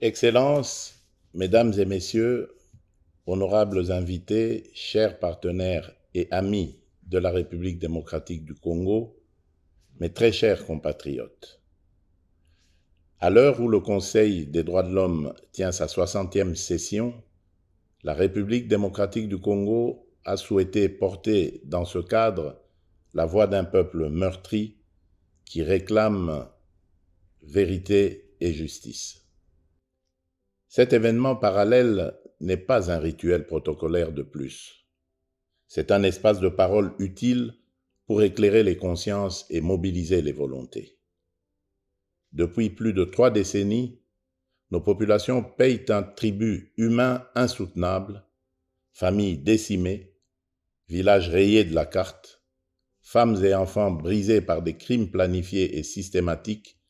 Excellences, Mesdames et Messieurs, honorables invités, chers partenaires et amis de la République démocratique du Congo, mes très chers compatriotes. À l'heure où le Conseil des droits de l'homme tient sa 60e session, la République démocratique du Congo a souhaité porter dans ce cadre la voix d'un peuple meurtri qui réclame vérité et justice. Cet événement parallèle n'est pas un rituel protocolaire de plus. C'est un espace de parole utile pour éclairer les consciences et mobiliser les volontés. Depuis plus de 3 décennies, nos populations payent un tribut humain insoutenable, familles décimées, villages rayés de la carte, femmes et enfants brisés par des crimes planifiés et systématiques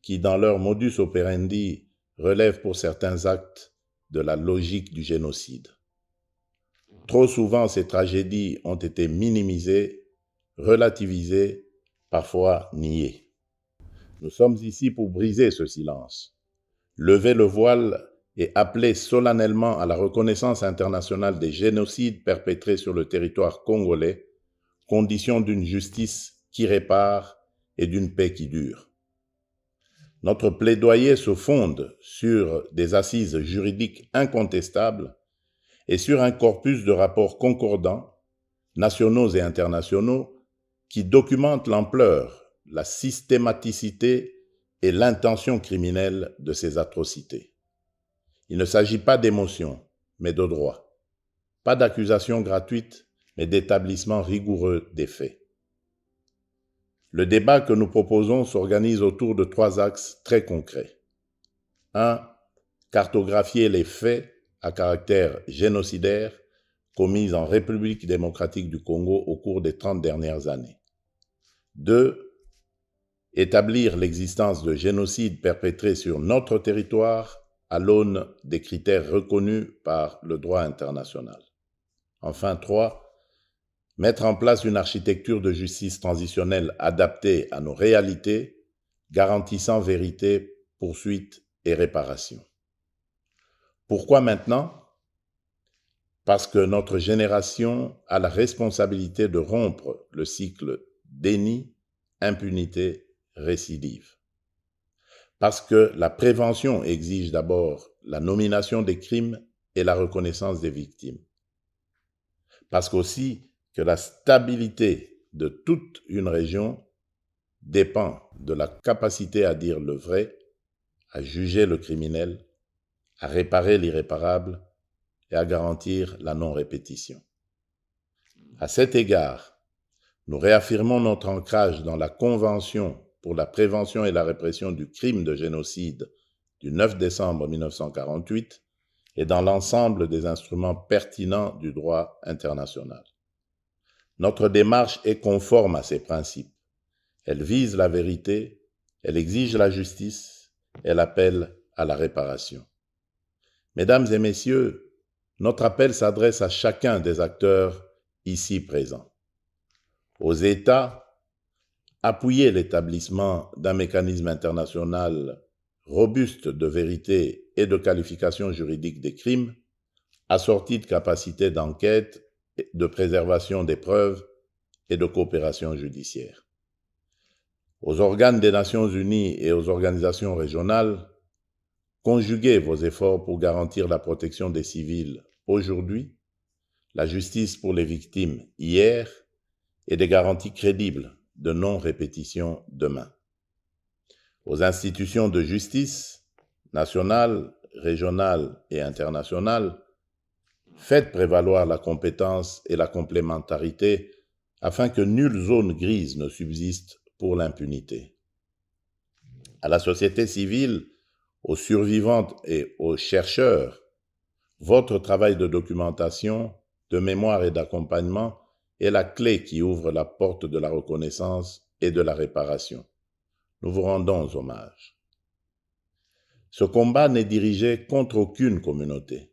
qui, dans leur modus operandi, relèvent pour certains actes de la logique du génocide. Trop souvent, ces tragédies ont été minimisées, relativisées, parfois niées. Nous sommes ici pour briser ce silence, lever le voile et appeler solennellement à la reconnaissance internationale des génocides perpétrés sur le territoire congolais, condition d'une justice qui répare et d'une paix qui dure. Notre plaidoyer se fonde sur des assises juridiques incontestables et sur un corpus de rapports concordants, nationaux et internationaux, qui documentent l'ampleur, la systématicité et l'intention criminelle de ces atrocités. Il ne s'agit pas d'émotion, mais de droit. Pas d'accusation gratuite, mais d'établissement rigoureux des faits. Le débat que nous proposons s'organise autour de 3 axes très concrets. 1. Cartographier les faits à caractère génocidaire commis en République démocratique du Congo au cours des 30 dernières années. 2. Établir l'existence de génocides perpétrés sur notre territoire à l'aune des critères reconnus par le droit international. Enfin, 3. Mettre en place une architecture de justice transitionnelle adaptée à nos réalités, garantissant vérité, poursuite et réparation. Pourquoi maintenant ? Parce que notre génération a la responsabilité de rompre le cycle déni, impunité, récidive. Parce que la prévention exige d'abord la nomination des crimes et la reconnaissance des victimes. Parce qu'aussi que la stabilité de toute une région dépend de la capacité à dire le vrai, à juger le criminel, à réparer l'irréparable et à garantir la non-répétition. À cet égard, nous réaffirmons notre ancrage dans la Convention pour la prévention et la répression du crime de génocide du 9 décembre 1948 et dans l'ensemble des instruments pertinents du droit international. Notre démarche est conforme à ces principes. Elle vise la vérité, elle exige la justice, elle appelle à la réparation. Mesdames et messieurs, notre appel s'adresse à chacun des acteurs ici présents. Aux États, appuyer l'établissement d'un mécanisme international robuste de vérité et de qualification juridique des crimes, assorti de capacités d'enquête, de préservation des preuves et de coopération judiciaire. Aux organes des Nations Unies et aux organisations régionales, conjuguez vos efforts pour garantir la protection des civils aujourd'hui, la justice pour les victimes hier et des garanties crédibles de non-répétition demain. Aux institutions de justice, nationales, régionales et internationales, faites prévaloir la compétence et la complémentarité afin que nulle zone grise ne subsiste pour l'impunité. À la société civile, aux survivantes et aux chercheurs, votre travail de documentation, de mémoire et d'accompagnement est la clé qui ouvre la porte de la reconnaissance et de la réparation. Nous vous rendons hommage. Ce combat n'est dirigé contre aucune communauté.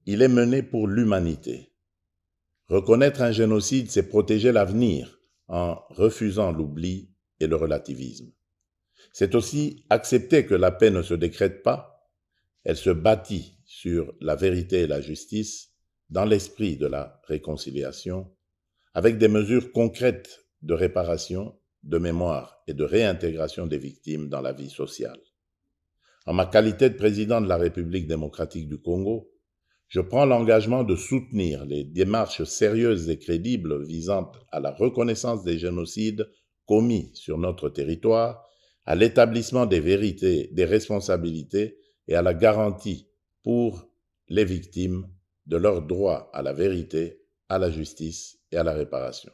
Il est mené pour l'humanité. Reconnaître un génocide, c'est protéger l'avenir en refusant l'oubli et le relativisme. C'est aussi accepter que la paix ne se décrète pas, elle se bâtit sur la vérité et la justice dans l'esprit de la réconciliation, avec des mesures concrètes de réparation, de mémoire et de réintégration des victimes dans la vie sociale. En ma qualité de président de la République démocratique du Congo, je prends l'engagement de soutenir les démarches sérieuses et crédibles visant à la reconnaissance des génocides commis sur notre territoire, à l'établissement des vérités, des responsabilités et à la garantie pour les victimes de leur droit à la vérité, à la justice et à la réparation.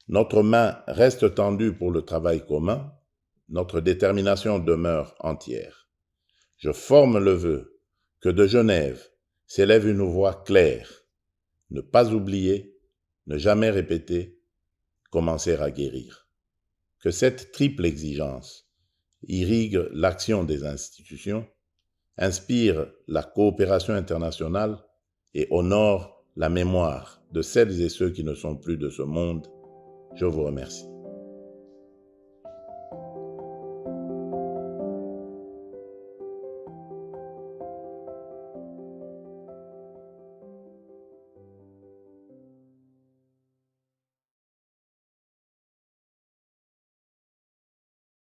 Notre main reste tendue pour le travail commun, notre détermination demeure entière. Je forme le vœu que de Genève s'élève une voix claire, ne pas oublier, ne jamais répéter, commencer à guérir. Que cette triple exigence irrigue l'action des institutions, inspire la coopération internationale et honore la mémoire de celles et ceux qui ne sont plus de ce monde. Je vous remercie.